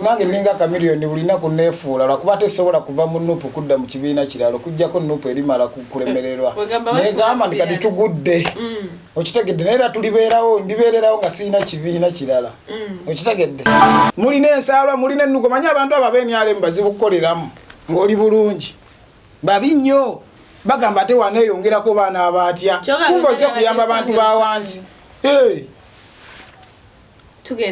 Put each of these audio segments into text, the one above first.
nange ninga kamiliyoni bulina kunefuula lwakuba tesobola kuva mu nupu kudda mu kibiina kirala kujjako nupu erimala kulemererwa negamba ndi kati tugudde okitegedde naye era tulibeerawo ndibeererawo nga sirina kibiina kirala okitegedde mulina ensaalwa mulina ennugo manyi abantu abo ab'enyalemu bazibu kukoleramu ng'oli bulungi babi nnyo bagamba ate waneeyongerako baana abaatya kumba ozze kuyamba abantu ba wansi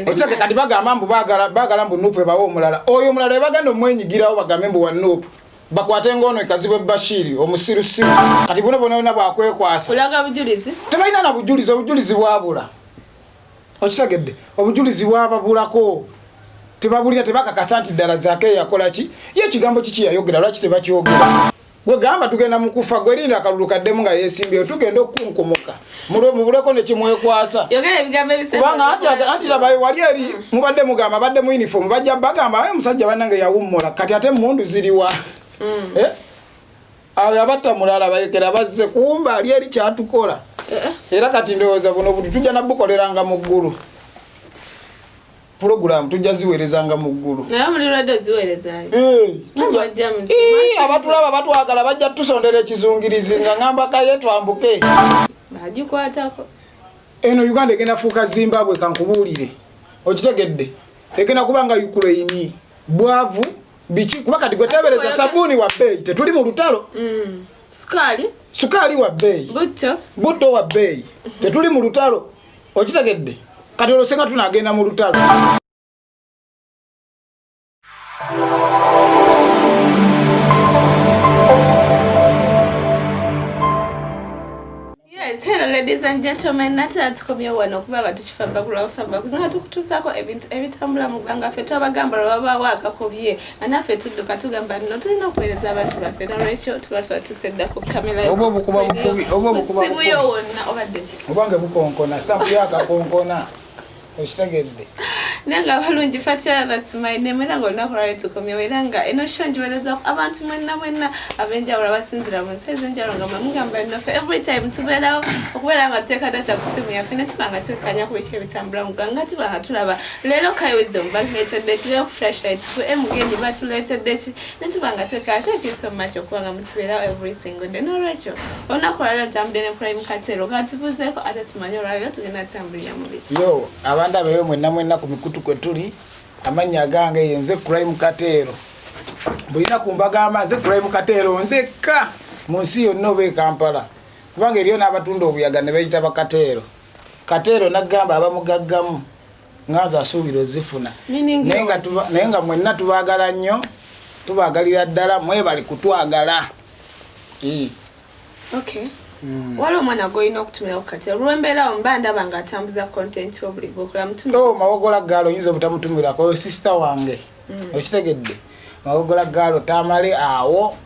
Ochake kati bagamba mbu bagala mbu nupu ebawo omulala oyo omulala ebaganda omwenyigirawo bagambe mbu wa nupu bakwate ngono ekazibwe Bashiri omusirusiru kati buno bona bwakwekwasa kulaga bujulizi tebalina na bujulizi obujulizi bwabula okitegedde obujulizi bwababulako tebabulira tebakakasa nti ddala zaake yakola ki ye ekigambo kiki yayogera lwaki tebakyogera gwe gamba tugenda mu kufa gwerinda akalulu kaddemu nga yeesimbyeyo tugenda okunkomoka mubuleko nekimwekwasa kubanga anti labayo wali eri mubadde mugamba badde mu uniform bajja bagamba ayo musajja bannange yawummula kati ate mundu ziriwa awo yabatta mulala bayekera bazze kumba ali eri kyatukola era kati ndowooza buno buti tujja nabukoleranga mu ggulu program tujja ziweerezanga mu ggulu naye muli radio ziweerezayo abatulaba batwagala bajja tusondera ekizungirizi nga ngamba kaye twambuke bagikwatako eno Uganda egenda fuuka Zimbabwe kankubuulire okitegedde egenda kubanga Ukraine bwavu biki kuba kati gwe tebereza sabuni wa bei tetuli mu lutalo sukali wa bei butto wa bei tetuli mu lutalo okitegedde kati olosenga tunagenda mu lutalo Hello ladies and gentlemen, natala tukomye wano kuba batuchifamba kulafamba kuzinga tukutusako ebintu ebitambula mu Gwanga ffe twabagamba baba wakakobye anafe tudduka tugamba no tulina okuweereza abantu baffe na Rachel tuba tuseddako kamera obukuba sibuyo wonna obadde obange bukonkona stamp yakakonkona okitegedde nanga balungi fatya that's my name era ngo nakola tukomye weranga eno shonji weleza abantu mwenna abenjawula basinzira mu nseze njalo nga mugamba no every time tubera okubera nga teka data kusimu ya fene tubanga tukanya ku bice bitambula mu Gwanga tuba tulaba lero kai wisdom balete date flashlight ku emugendi batulete date netubanga tuka thank you so much okwanga mutubera every single day no Rachel onakola lero tambule ne prime Kartel katubuzeko ate tumanyora lero tugenda tambulira mu bice yo abanda bewe mwenna ku mikutu kwetuli amanya gange yenze Crime Kartel bulina kumbaga amaze Crime Kartel nzeka munsi yonna obe Kampala kubanga eriyo n'abatunda obuyaga ne bayita bakatero Kartel nagamba abamugaggamu ngaza asubiro zifuna nenga mwenna tubagala nnyo tubagalira ddala mwebali kutwagala okay walo mwana goyina okutumira ku Kartel lwembera ombanda banga atambuza content obuli gokola mutumira mawogola galo yinza butamutumira ko sister wange okitegedde mawogola galo tamale awo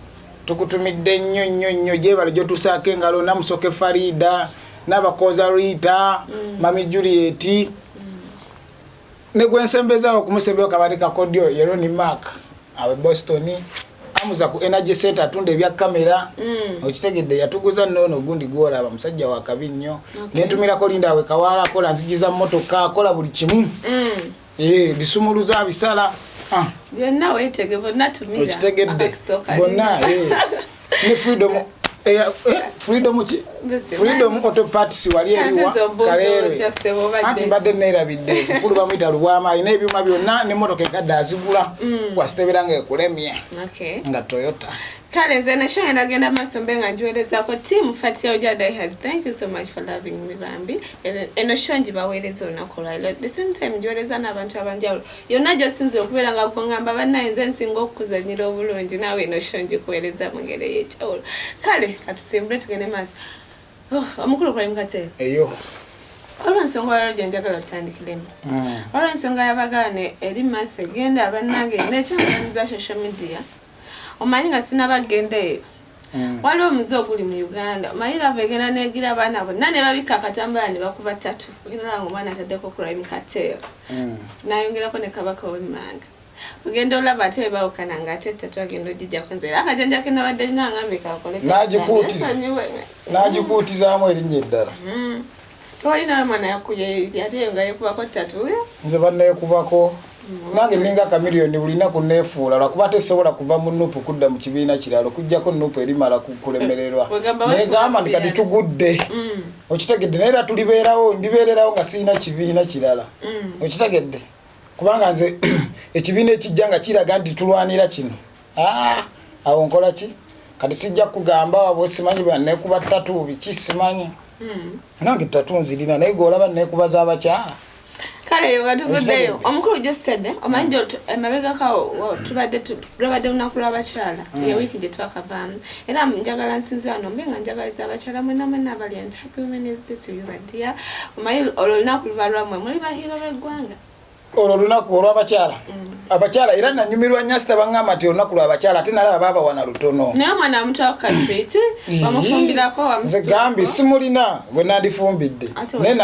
tukutumidde nnyo je bali jo tusake ngalo namusoke Farida nabakoza Rita mami Juliet ne gwensembeza okumusembeo kabarika kodio Yeroni Mark awe Boston amuza ku energy center atunde bya kamera okitegedde yatuguza nono gundi gwola abamusajja wa kabinnyo nentumira ko linda we kawala kola nzigiza motoka kola buli kimu bisumuluza bisala byonna wetege bonna tumira okitegedde bonna ne freedom auto parts wali eriwa kalere anti badde nerabidde kukulu bamwita Lubwama ine ebyuma byonna ne motoka ekadde azigula wasiteberanga ekulemye nga Toyota kale nze nasho ndagenda masombe nga njiweereza ko team Fatia Ojada has thank you so much for loving me bambi eno shonji baweereza onakola at the same time njiweereza n'abantu abanjawulo yonna gyosinze okubeera nga kungamba bannayenze nsinga okuzanyira obulungi naawe eno shonji kuweereza mu ngeri y'ekyawulo kale katusimbule tugende maaso omukulu Crime Kartel eyo olw'ensonga lero gye njagala tutandikiremu olw'ensonga y'abagane eri maaso egenda abannange n'ekyamuganiza social media omanyi nga sinabagenda eyo waliwo omuze oguli mu Uganda mayira begenda negira abaana bonna ne babika akatambala ne bakuba ttatu ogenda nga omwana ataddeko Crime Kartel nayongerako ne kabaka w'emmanga ogenda olaba ate webawukana nga ate ttatu agenda ogijjako nze era akajanja ke nabadde nangambe kakole nagikuutizaamu erinnya eddala tewalina mwana yakuye ate nga yekubako ttatu nze banneekubako nange ninga kamiliyoni bulina kunefuula lwakuba tesobola kuva mu nupu kudda mu kibiina kirala kujjako nupu erimala kulemererwa negamba ndi kati tugudde okitegedde naye era ndibeererawo nga sirina kibiina kirala okitegedde kubanga nze ekibiina ekijja nga kiraga nti tulwanira kino awo nkola ki kati sijja kugamba wabwe simanyi nekuba ttatu biki simanyi nange ttatu nzirina naye golaba nekubaza abakyala kale yo gatuvuddeyo omukulu gyostedde omanyi emabega kawo tubadde lunaku lw'abakyala ye wiiki gye twakavaamu era njagala nsinze wano mbe nga njagaliza abakyala mwena abali and happy women's day to you badia omanyi olwo lunaku luva lwammwe muli bahiro b'eggwanga olwo lunaku olw'abakyala abakyala era nanyumirwa nyasita baŋŋamba nti olunaku lw'abakyala ate nalaba baaba wana lutono naye omwana muto wa katreat bamufumbirako gambi simulina bwe nandifumbidde naye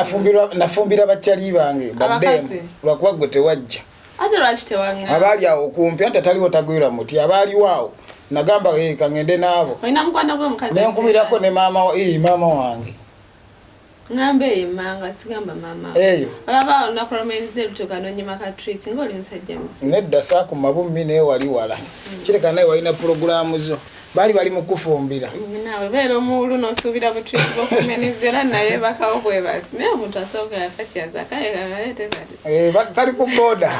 nafumbira bakyali bange baddemu lwakuba gwe tewajja ate lwaki tewaŋŋa abaali awo kumpi ante taliwo tagwira muti abaaliwo awo nagamba kangende naabo olina mukwano gw'omukazi nenkubirako ne maama wange ngambe emanga sigamba mama eyo olaba olunaku lw'omenyize lutuuka n'onyima katreat ng'oli musajja musi nedda saako mabumi naye wali wala kireka naye walina pulogulaamu zo bali mu kufumbira naawe beera omuwulu n'osuubira butreat bw'okumenyize era naye bakawo bwebasi naye omuntu asooka yakatyaza kalekalete kati kali ku booda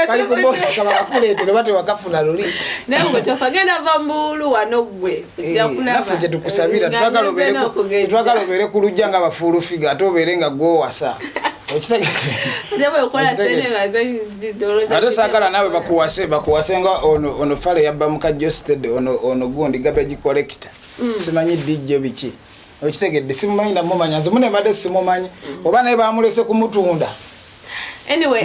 kali ku booda kabakakuleetera oba tewakafuna luli naye gwe tofagenda va muwulu wano gwe ojja kulaba naffe gye tukusabira twagala obeere ku lujja nga bafuulufiga ate obeere nga gwowasa ate saagala naawe bakuwase nga ono fale yabba mukajostede ono gundi garbage collector simanyi dijjo biki okitegedde simumanyi namumanya nze munemadde simumanyi oba naye bamulese kumutunda anyway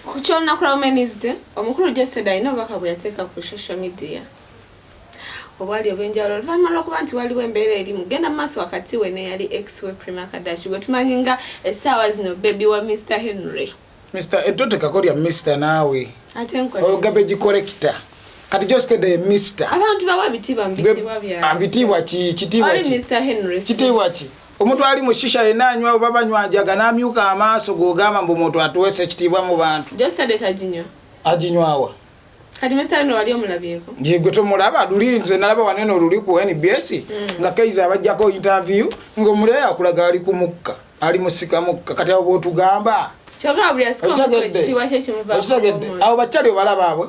ku kyolunaku lwa women's day omukulu jostede alina obubaka bwe yateeka ku social media obwali obwenjawulo oluvannyuma lw'okuba nti waliwo embeera erimu genda mu maaso wakati we neyali ex we Prima Kadashi gwe tumanyi nga essaawa zino baby wa Mr. Henry entotekako lya Mr. naawe ate nkola garbage collector kati jostede Mr. abantu bawa bitiibwa mu bitiibwa byabwe bitiibwa ki kitiibwa ki Mr. Henry kitiibwa ki omuntu ali mu shisha yenanywa oba banywajaga n'amyuka amaaso g'ogamba mbu omuntu atuweesa ekitiibwa mu bantu jostede taginywa aginywawa kati mesano wali omulabyeko yegwe tomulaba lulinze nalaba wanene oluli ku NBS nga Kaiza abajjako interview ng'omuleya akulaga ali ku mukka ali musika mukka kati abo tugamba kyogera buli asiko ekitiibwa kye kimuvaako abo bakyali obalaba abwe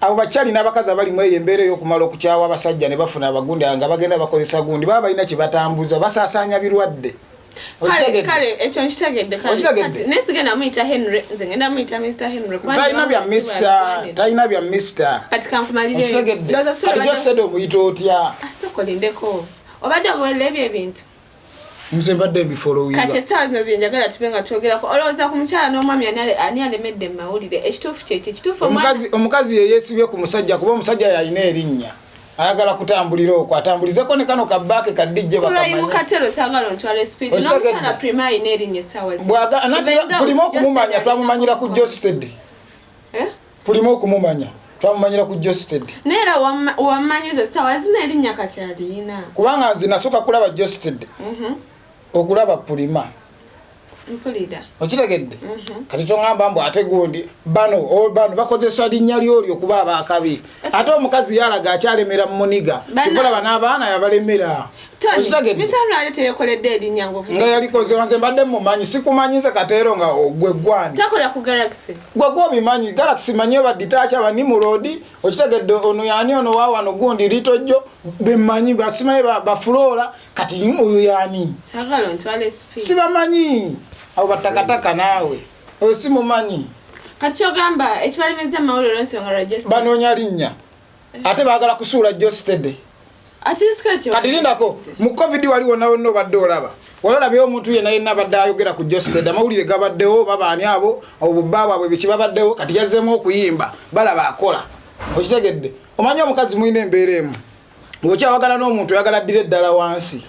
abo bakyali n'abakazi abali mu embeera y'okumala okukyawa abasajja ne bafuna abagundi nga bagenda bakozesa gundi baba balina kye batambuza basaasaanya birwadde kale ekyo nkitegedde kati nesigenda muyita Henry nze ngenda muyita Mr. Henry talina bya Mr. kati kankumalire kati jostede omuyita otya sokolindeko obadde ogoberera ebyo ebintu nze mbadde mbifolowiga kati essaawa zino byenjagala tube nga twogerako olowooza ku mukyala n'omwami ani alemedde mu mawulire ekituufu kyeki ekituufu omukazi yeyeesibye ku musajja kuba omusajja yalina erinnya ayagala kutambulira okwo atambulizeko ne kano kabaake kadijje bakamanya Kartel saagala ontwala speed n'omukyala Prima alina erinnya essaawa pulimu okumumanya twamumanyira ku jostede pulimu okumumanya twamumanyira ku jostede naye era wammanyiza essaawa zina erinnya kati alina kubanga nze nasooka kulaba jostede okulaba Prima mpulira okitegedde kati tongamba mbu ate gundi bano bakozesa linnya lyolyo okuba abakabi ate omukazi yalaga akyalemera mu muniga tukulaba n'abaana yabalemera nga yalikoze wanze mbadde mumanyi sikumanyize kateero nga gwe gwani gwe gwobimanyi Galaxy manyi baditaaki abanimulodi okitegedde ono yani ono waawano gundi litojjo bemmanyi basimaye bafulora kati oyo yani sibamanyi abo batakataka naawe oyo simumanyi kati kyogamba ekibalemeza amawulire olw'ensonga lwa jostede banoonya linnya ate baagala kusuula jostede kati lindako mu covid waliwo nawe nno obadde olaba walabyewo omuntu yenna badde ayogera ku jostede amawulire gabaddewo babaani abo obubba bwabwe biki babaddewo kati yazzeemu okuyimba balaba akola okitegedde omanyi omukazi mulina embeera emu bwokyawagala n'omuntu oyagala ddira eddala wansi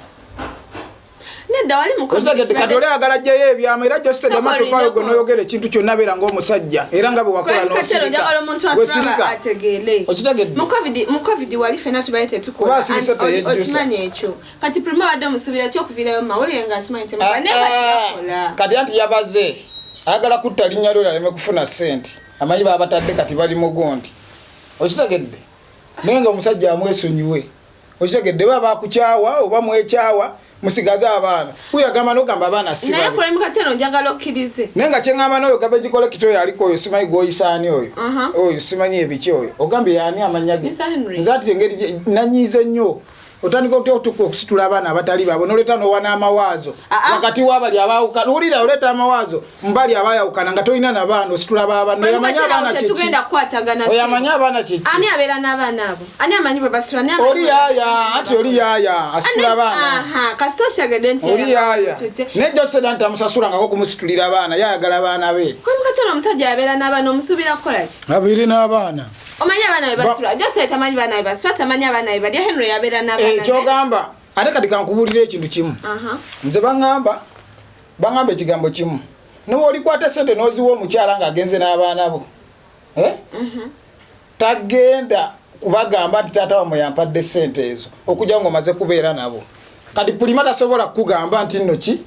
nedda wali mukozi kati oli ayagala ajjayo ebyama era jostede amatupayo gwe n'oyogera ekintu kyonna beera ng'omusajja era nga bwe wakola n'osirika okitegedde mu covid wali fena tubaye tetukola okimanyi ekyo kati Prima badde omusuubira kyokuviirayo mu mawulire ng'akimanyi temukola kati anti yabaze agala kutta linnya lyo aleme kufuna sente amanyi babatadde kati bali mugondi okitegedde nenga omusajja amwesonyiwe okitegedde baba kuchawa oba mwekyawa musigaze abaana kuyagamba nogamba abaana siba naye kule mukatero njagala okkirize nenga kyengamba noyo gabeji kolekito yaliko oyo simanyi goyisaani oyo oyo simanyi ebiki oyo ogambye yani amanyage nzati engeri nanyize nnyo otandika okutuka okusitula abaana abatali babo noleta nowana amawaazo wakati wabali abawuka ulira oleta amawaazo mbali abayawukana nga tolina nabaana ositula babano yamanya abaana kiki tugenda kukwatagana oyamanya abaana kiki ani abeera n'abaana abo ani amanyi bwe basitula ani oli yaya ati oli yaya asitula abaana kasitoshagede nti oli yaya nejjo seda nti amusasulangako kumusitulira abaana yayagala abaana be kwe mukatero omusajja abeera n'abaana omusuubira kukolaki abeere n'abaana omanyi abaana be basitula jose tamanyi baana be basitula tamanyi abaana be balya henry yabeera n'abaana kyogamba ate kati kankubulira ekintu kimu nze baŋŋamba ekigambo kimu noba olikwata sente n'oziwa omukyala ng'agenze n'abaana bo tagenda kubagamba nti taata wamwe yampadde sente ezo okujja ng'omaze kubeera nabo kati pulima tasobola kukugamba nti nno ki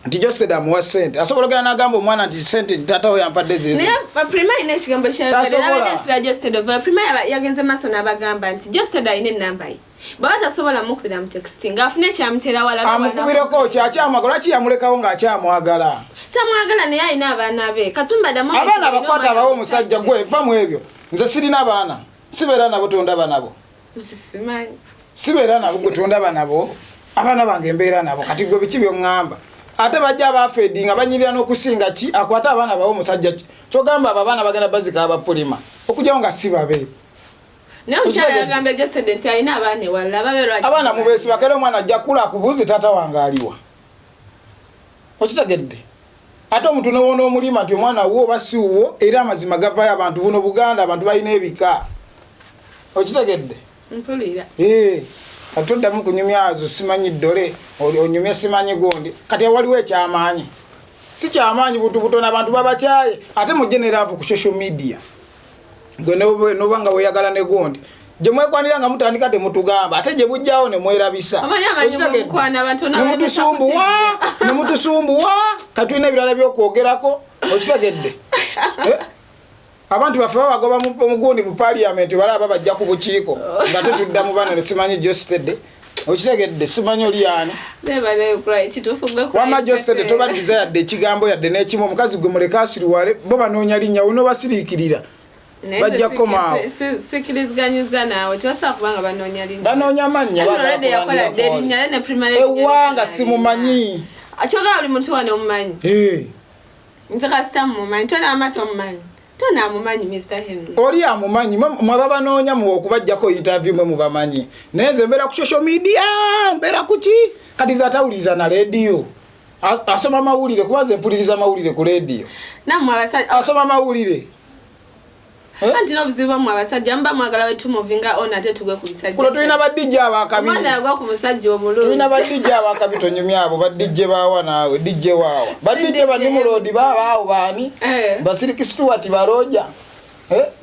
nti josted amuwa sente asobola ogenda n'agamba omwana nti sente taata we yampadde zezo naye prima ina ekigambo kyabaddenabadensula josted ova prima yagenze maaso n'abagamba nti josted alina ennamba ye baba tasobola mukubira mu texting afune kyamutera wala amukubireko kyakyamwagala ki yamulekawo ng'akyamwagala tamwagala naye alina abaana be katumba damu abaana abakwata abawo omusajja gwe nfa mu ebyo nze sirina baana sibeera nabo tondaba nabo simanyi sibeera nabo gwe tondaba nabo abaana bange mbeera nabo kati gwe biki byoŋŋamba ate bajja abafeedinga banyirira n'okusinga ki akwate abaana bawo omusajja ki kyogamba abo abaana bagenda bazika abapulima okujjawo nga si babe naye omukyala yagambye josted nti alina abaana ewalala babeerwaki abaana mubeesiba kera omwana ajja kula akubuuze taata wange aliwa okitegedde ate omuntu newona omulima nti omwana wuwo oba si wuwo era amazima gavayo abantu buno Buganda abantu balina ebika okitegedde mpulira kati toddamu kunyumya azo simanyi ddole onyumya simanyi gundi kati waliwo ekyamaanyi si kyamaanyi butono abantu babakyaye ate mujeneraavu ku social media gwe noba nga weyagala ne gundi gye mwekwanira nga mutandika temutugamba ate gye bujjawo ne mwerabisa nemutusumbuwa kati tulina ebirala byokwogerako okitegedde abantu baffe babagoba omugundi mu parliament balaba bajja ku bukiiko nga tetuddamu bano simanyi josted okitegedde simanyi oliyani wama josted tobaddiza yadde ekigambo yadde n'ekimu omukazi gwe muleka asiriwale bo banoonya linnya onobasiriikirira bajja komaawo sikirizganyiza naawe tibasobola kubanga banoonya linnya banoonya mannya ewanga simumanyi kyogala buli muntu wano omumanyi nze kasita mumumanyi tonaamata omumanyi tonamumanyi Mr. Henry oli amumanyi mwaba banoonya muwa okubajjako interview mwe mubamanyi naye nze mbeera ku social media mbeera kuki kati ze atawuliriza na rediyo asoma mawulire kuba nze mpuliriza mawulire ku rediyo asoma mawulire anti n'obuzibu bwammwe abasajja muba mwagala wetumuvinga on ate tugwe ku bisajja kuno tulina badijja abakabi omwana yagwa ku musajja omulungi tulina badijja abakabi tonyumya abo badijje baawa naawe dijje waawa badijje banimulodi baabaawo baani basiriki stuart baroja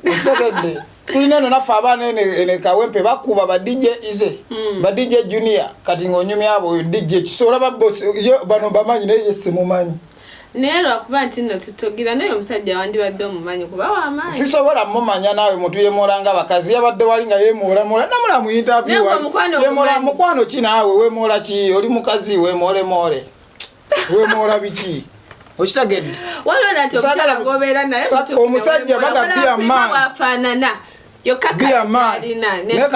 okitegedde tulina eno naffe abaana ene kawempe bakuba badijje ize badijje junior kati ng'onyumya abo dijje kisobola babbosi bano bamanyi naye ye simumanyi naye lwakuba nti nno tutogira naye omusajja wandibadde omumanyi kuba wamaanyi sisobola mumanya naawe muntu yemoolanga abakazi yabadde wali nga yemoolamola namula mu interview mukwano ki naawe weemoola ki oli mukazi weemoolemoole weemoola biki okitegedde omusajja baga biafaanana naye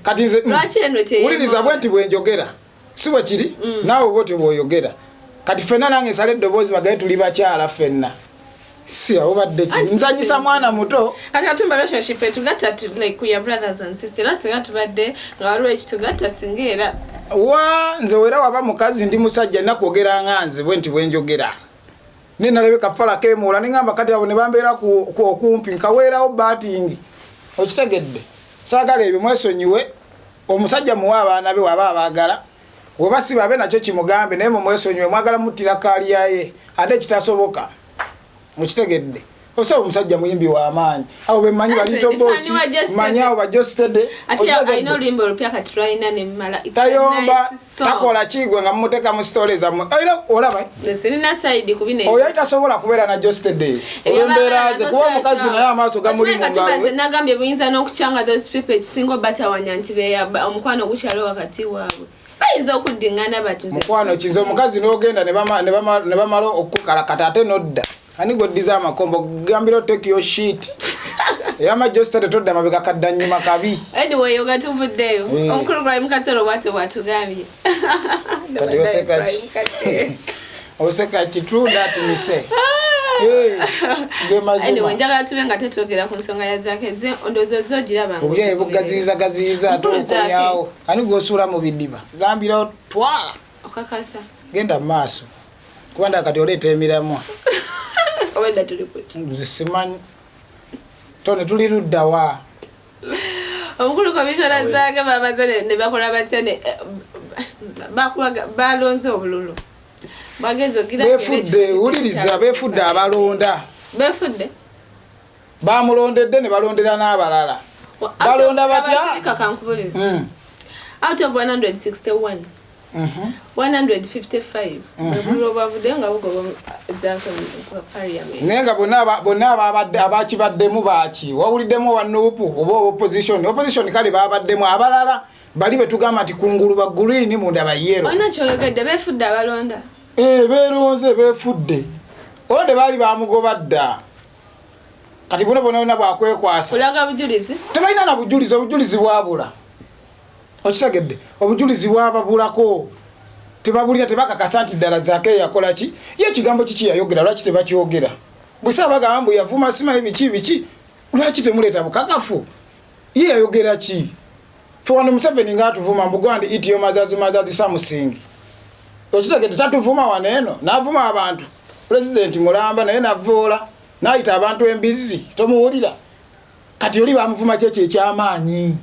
kati nze wuliriza bwe nti bwenjogera si bwe kiri naawe bwotyo bw'oyogera kati fenna nange nsala eddoboozi bagaye tuli bakyala fenna si awobadde ki nzanyisa mwana muto kati katumba relationship etugatta like we are brothers and sisters lasinga tubadde nga waliwo ekitugatta singa era nze wera waba mukazi ndi musajja nina kwogera nga nze bwe nti bwenjogera ninalabeka fala keemoola ningamba kati abo ne bambeera okumpi nkaweerawo batingi okitegedde saagala ebyo mwesonyiwe omusajja muwa abaana be waba abaagala weba si babe nakyo kimugambe naye mumwesonyiwe mwagala muttira kaaliyaye ate kitasoboka mukitegedde Osa omusajja muyimbi wa amaanyi awo bemanyi balito bosi manyawo bajostede ati aina olimbo olupya kati lwalina nemmala tayomba takola kigwe nga mumuteka mu stories zammwe era olaba sirina side kubine oyo tasobola kubeera na jostede olemberaze kuba omukazi naye amaaso gamuli mu ngalo nagambye buyinza n'okukyanga those people ekisinga batawanya nti beya omukwano gukyalo wakati waabwe bayinza okuddingana bati mukwano kizo omukazi n'ogenda ne bamala okukalakata ate nodda ani goddiza amakombo gambiro take your shit yama jostede todda mabega kadda nyuma kabi anyway yogatuvuddeyo omukulu gwa mukatero watugambye kati osekachi true that me say anyway njagala tube nga tetwogera ku nsonga ya zakeze ondozo zogiraba ngo obye bugaziza atokonyawo ani gosula mu bidiba gambiro twala okakasa genda maaso kubanda kati oleta emiramu obenda tuli kuti nzimanyi tone tuli luddawa omukulu komishona zake babazane ne bakola batene balonze obululu bagenzo gira befudde uliriza befudde abalonda befudde bamulondedde ne balondera n'abalala balonda batya out of 161 155 bavudenga bugoba zaka kwa parliament nenga bonna abakibaddemu baaki wawuliddemu wanuupu oba opposition kale babaddemu abalala bali betugamba nti kungulu ba green munda ba yellow ona kyoyogedde befudde abalonda beronze befudde olode bali bamugobadda kati bona bwakwekwasa kulaga bujulizi tebalina na obujulizi bwabula okitegedde obujulizi bwababulako tebabulira tebakakasa nti ddala zake yakola ki ye ekigambo kiki yayogera lwaki tebakyogera bwe bagamba mbu yavuma simanyi biki lwaki temuleeta bukakafu ye yayogera ki fe wano Museveni ngaatuvuma mbugwandi itiyo mazazi samusingi okitegedde tatuvuma waneeno n'avuma abantu pulezidenti mulamba naye navoola n'ayita abantu embizi tomuwulira kati oli bamuvuma kyekyo ekyamaanyi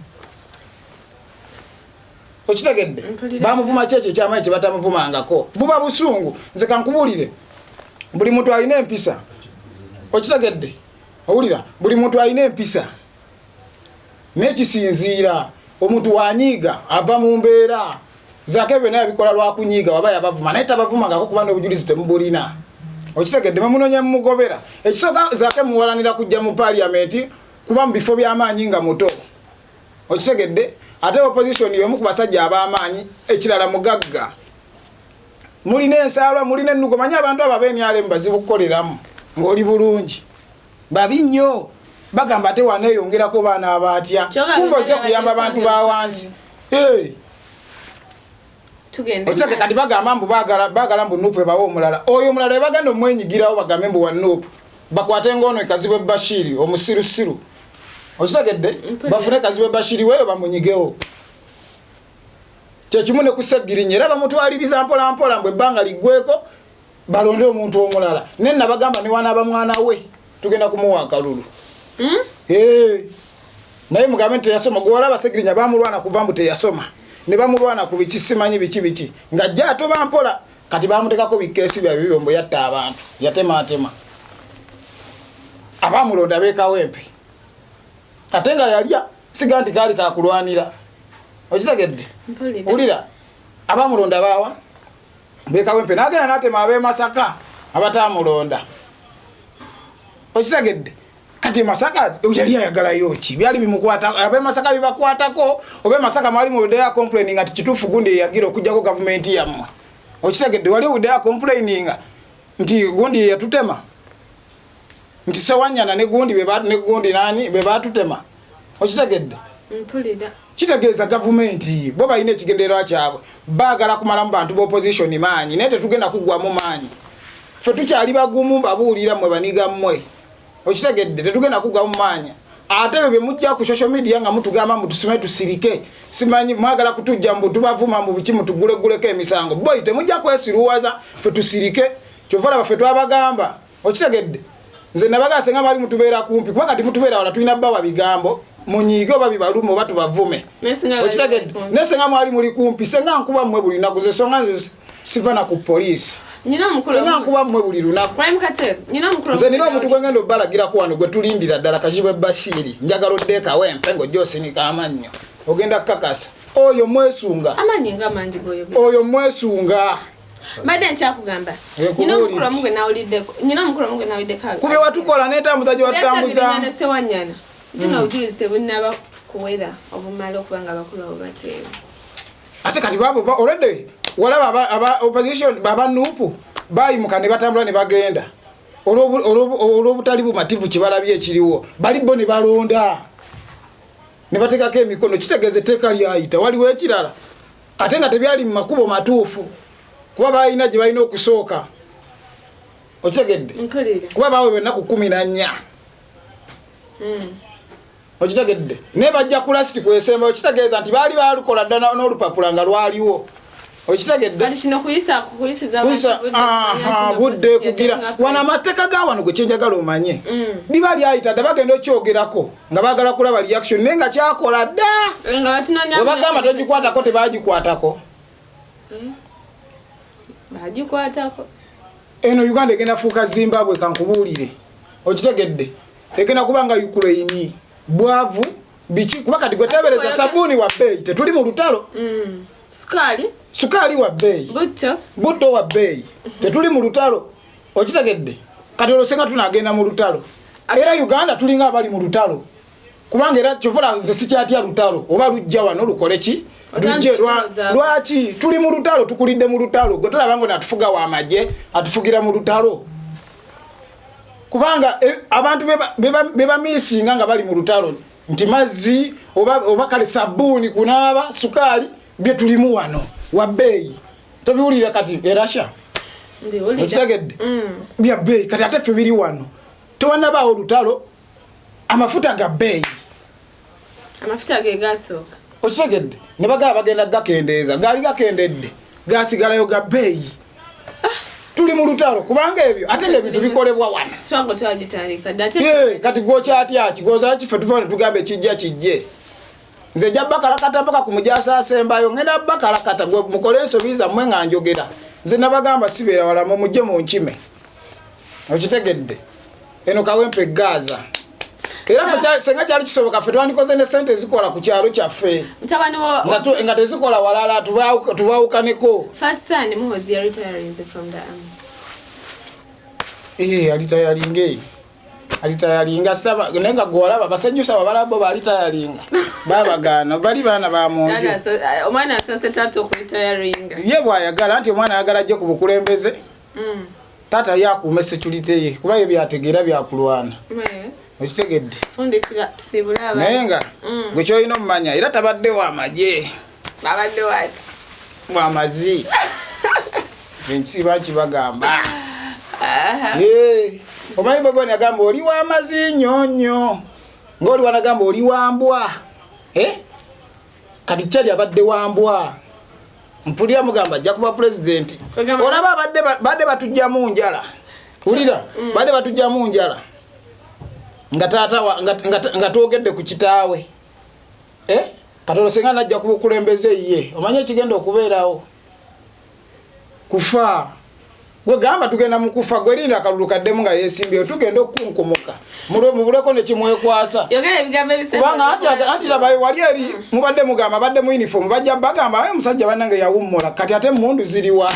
okitegedde bamuvuma kyekyo ekyamaanyi kye batamuvumangako buba busungu nze kankubulire buli muntu alina empisa okitegedde owulira buli muntu alina empisa n'ekisinziira omuntu wanyiiga ava mu mbeera zake byonna yabikola lwakunyiiga waba yabavuma naye tabavumangako kuba n'obujulizi temubulina okitegedde mwemunoonya mumugobera ekisooka zake muwalanira kujja mu parliament kuba mu bifo by'amaanyi nga muto okitegedde ate opposition y'omu ku basajja ab'amaanyi ekirala mugagga mulina ensaalwa mulina ennugo manyi abantu abo ab'enyalemu bazibu kukoleramu ng'oli bulungi babi nnyo bagamba ate waneeyongerako baana abaatya kungoze kuyamba abantu ba wansi okitegedde kati bagamba mbu baagala mbu nuupu ebawa omulala oyo omulala ebagenda omwenyigirawo bagambe mbu wa nuupu bakwate ng'ono ekazibu Bashiri omusirusiru okitegedde bafune kazibu Bashiri weeyo bamunyigewo kyekimu ne kusegirinnya era bamutwaliriza mpolampola mbwe ebbanga liggweko balonde omuntu omulala naye nabagamba ne wanaaba mwana we tugenda kumuwa akalulu naye mugambe nti teyasoma gwe walaba Segirinya bamulwana kuva mbu teyasoma ne bamulwana ku biki simanyi biki ng'ajja atoba mpola kati bamutekako bikeesi bya bibombo yatta abantu yatematema abamulonda beekawempe ate nga yalya siga nti kaali kakulwanira okitegedde ulira abamulonda baawa beekawempe n'agenda n'atema ab'e Masaka abatamulonda okitegedde kati Masaka yali ayagalayo ki byali bimukwata ab'e Masaka bibakwatako oba Masaka mwali mu budde ya complaining ati kituufu gundi yagira okujjako gavumenti yammwe okitegedde wali budde ya complaining nti gundi yatutema nti Sewanyana ne gundi nani be batutema okitegedde mpulira kitegeeza gavumenti bo balina ekigendererwa kyabwe baagala kumalamu bantu b'opposition maanyi naye tetugenda kuggwamu maanyi ffe tukyali bagumu babuulira mmwe baniga mmwe okitegedde tetugenda kuggwamu maanyi ate bwe mujja ku social media nga mutugamba mutusume tusirike simanyi mwagala kutujja mbu tubavuma mbu biki mutuguleguleko emisango boy temujja kwesiruwaza ffe tusirike kyovala baffe twabagamba okitegedde nze nabagase nga bali mutubeera kumpi kuba kati mutubeera wala tulina bbawa bigambo munyiige oba bibalumu oba tubavume okitegedde naye senga mwali muli kumpi senga nkuba mmwe buli naku ze songa nze siva na ku poliisi Nyina mukuru. Senga kuba mmwe buli lunaku. Prime Kartel. Nyina mukuru. Nze nina omuntu gwengenda obbalagira ku wano gwe tulindira ddala Kajibwe Bashiri. Njagala oddeeka wempengo gyosinika amannyo. Ogenda kukakasa. Oyo mwesunga. Amanyi nga mangi goyo. Oyo mwesunga. Mbadde nkyakugamba. Nyina mukuru omugwe nawuliddeko. Nyina mukuru omugwe nawuliddeko. Kubye watukola n'entambuza gye watambuza. Nene sewanyana. Tina obujulizi tebunnaba kuwera obumala okubanga bakulu abo bateewe. Ate kati babo already walaba aba opposition baba nupu bayimuka ne batambula ne bagenda. Olwobutali bumativu kibalabye ekiriwo. Bali bo ne balonda. Ne batekako emikono kitegeeze teeka lyayita waliwo ekirala. Ate nga tebyali mu makubo matuufu. Kuba balina gye balina okusooka. Okitegedde? Kuba bawe bennaku 14. Okitegedde? Ne bajja kulasiti kwesemba okitegeeza nti baali baalukola ddala n'olupapula nga lwaliwo. Okitegedde? Kati kino kuyisiza budde kugira. Wana amateeka ga wano gwe kyenjagala omanye. Liba lyayita dda bagenda okyogerako nga baagala kulaba reaction naye nga kyakola dda. Nga batunoonya. Bwe bagamba togikwatako tebaagikwatako. Bagikwatako. Eno Uganda egenda fuuka Zimbabwe kankubuulire. Okitegedde? Egenda kubanga Ukraine. Bwavu biki kuba kati gwe tebereza sabuni wa bei tetuli mu lutalo. Sukali wa bei. Butto wa bei. Tetuli mu lutalo. Okitegedde? Kati olosenga tunagenda mu lutalo. Era Uganda tulinga abali mu lutalo. Kubanga era kyovula nze sikyatya lutalo. Oba lujja wano lukole ki? Lujje lwaki tuli mu lutalo tukulidde mu lutalo. Gwe tolaba ngo atufuga wa maje atufugira mu lutalo. Kubanga abantu beba misinga nga bali mu lutalo nti mazzi oba kale sabuni kunaaba sukali bye tulimu wano wa bei tobiwulira kati erasha okitegedde bya bei kati ate ffe biri wano tewanabaawo lutalo amafuta ga bei amafuta ge gasooka okitegedde ne bagaba bagenda gakendeeza gaali gakendedde gasigalayo ga bei tuli mu lutalo kubanga ebyo ate ebintu bikolebwa wana swango twagitandika kati gwokyatya kigoza kife tuvane tugambe kijje nze jabbakalakata mpaka ku mujasa asembayo ngenda bakkalakata gwe mukole ensobi zammwe nga njogera nze nabagamba sibeera wala mu mujje mu nkime okitegedde eno kawempe Gaza era ffe senga kyali kisoboka ffe twandikoze ne sente zikola ku kyalo kyaffe nga tezikola walala tubaawukaneko. First son Muhozi retiring from the army. Alitayaringa sitaba nenga gwolaba basajjusa babalabo balitayaringa babagana bali bana ba mungu omwana asose tato ku retiringa ye bwayagala nti omwana ayagala ajje ku bukulembeze tata yakuuma security ye kuba ye byategeera byakulwana okitegedde fundikira tusibula aba nenga gwe kyoyina omumanya era tabadde wa maje babadde wati wa mazi ensiba kibagamba omanyi bwe nagamba oli wa mazi nyonyo ng'oli wanagamba oli wambwa kati kyali abadde wambwa mpulira mugamba ajja kuba pulezidenti olaba badde batujjamu njala wulira badde batujjamu njala nga taata nga twogedde ku kitaawe katolosenga najja kubukulembeze ye omanye ekigenda okubeerawo kufa gwe gamba tugenda mu kufa gwe linda akalulu kaddemu nga yeesimbyeyo tugenda okunkumuka mubuleko ne kimwekwasa kubanga anti labayo wali eri mubadde mugamba badde mu uniform bajja bagamba omusajja bannange yawummula kati ate mundu ziriwa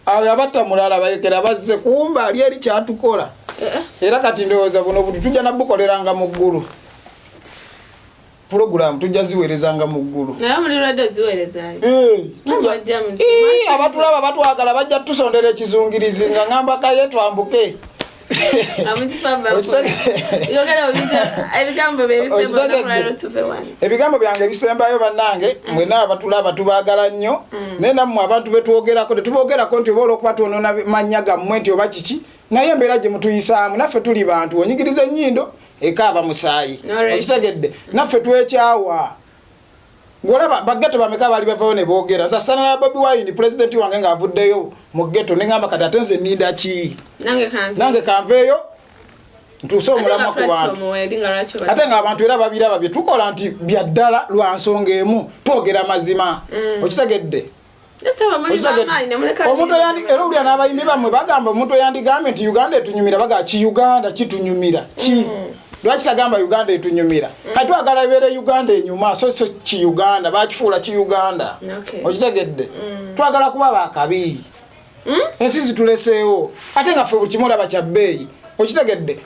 awo yabatta mulala bayekera bazze kumba ali eri kyatukola era kati ndowooza buno tujja nabukoleranga mu ggulu program tujja ziweerezanga mu ggulu naye mulirwadde ziweerezayo abatulaba batwagala bajja tusondera ekizungirizi nga ngamba kaye twambuke ebigambo byange bisembayo bannange mwena abatulaba tubaagala nnyo naye nammwe abantu betwogerako tetuboogerako nti oba olwokuba twonoona mannya gammwe nti oba kiki naye embeera gye mutuyisaamu naffe tuli bantu onyigiriza ennyindo ekaaba musaayi okitegedde naffe twekyawa golaba bageto bameka bali bavayo ne boogera nsasana na Bobi Wine president wange ng'avuddeyo mu geto nengamba kati ate nze nninda ki nange kanveeyo ntuuse omulamu ku bantu ate ng'abantu era babiraba bye tukola nti bya ddala lwa nsonga emu twogera mazima okitegedde Nesaba muri bamaine muleka. Omuntu yandi era uli anabayimbi bamwe bagamba omuntu yandi government Uganda etunyumira baga ki Uganda kitunyumira. Ki. Lwaki sagamba Uganda etunyumira. Kati twagala bere Uganda enyuma so ki Uganda bakifuula ki Uganda. Okitegedde. Twagala kuba bakabi. Ensi tuleseewo. Ate nga ffe bukimola bakyabeeyi. Okitegedde.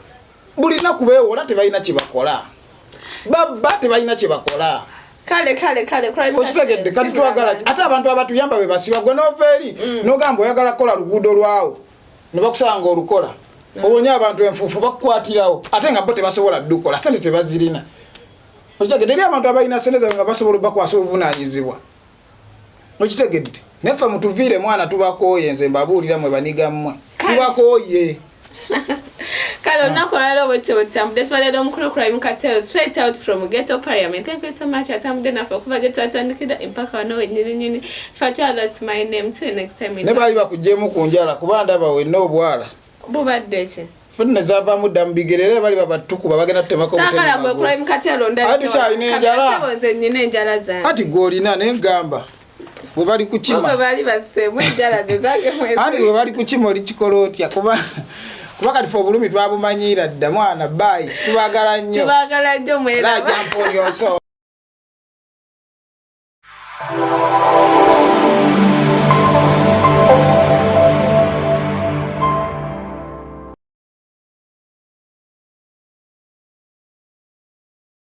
Buli naku beewo ora tebalina kibakola. Baba tebalina kibakola. Kale okitegedde kati twagala ate abantu abatuyamba be basiba gwe noveeri nogamba oyagala kola luguudo lwawo ne bakusanga olukola obonya abantu enfuufu bakukwatirawo ate nga bo tebasobola ddukola sente tebazirina okitegedde eri abantu abalina sente zaabwe nga basobola bakwasa obuvunaanyizibwa okitegedde neffe mutuviire mwana tubakooye nze mbabuulira mwe baniga mmwe tubakooye Kalo nakolalo botambudde tubadde omukulu Crime Kartel straight out from Ghetto Parliament. Thank you so much atambudde naffe okuva gye twatandikira empaka wano wennyini Fatia, that's my name. Till next time. Ne bali bakuggyemu ku njala kuba ndaba wenna obwala bubadde ki fune zavaamu dda mu bigerere bali babatukuba bagenda tutemako omutwe sagala gwe Crime Kartel ati kyalina enjala sabonze nnyina enjala zange ati gwolina nengamba bwe bali kukima bali baseemu enjala ze zange mwezi ati bwe bali kukima oli kikola otya kuba kati ffe obulumi twabumanyira dda mwana baayi tubagala nnyo mwera jampo lyoso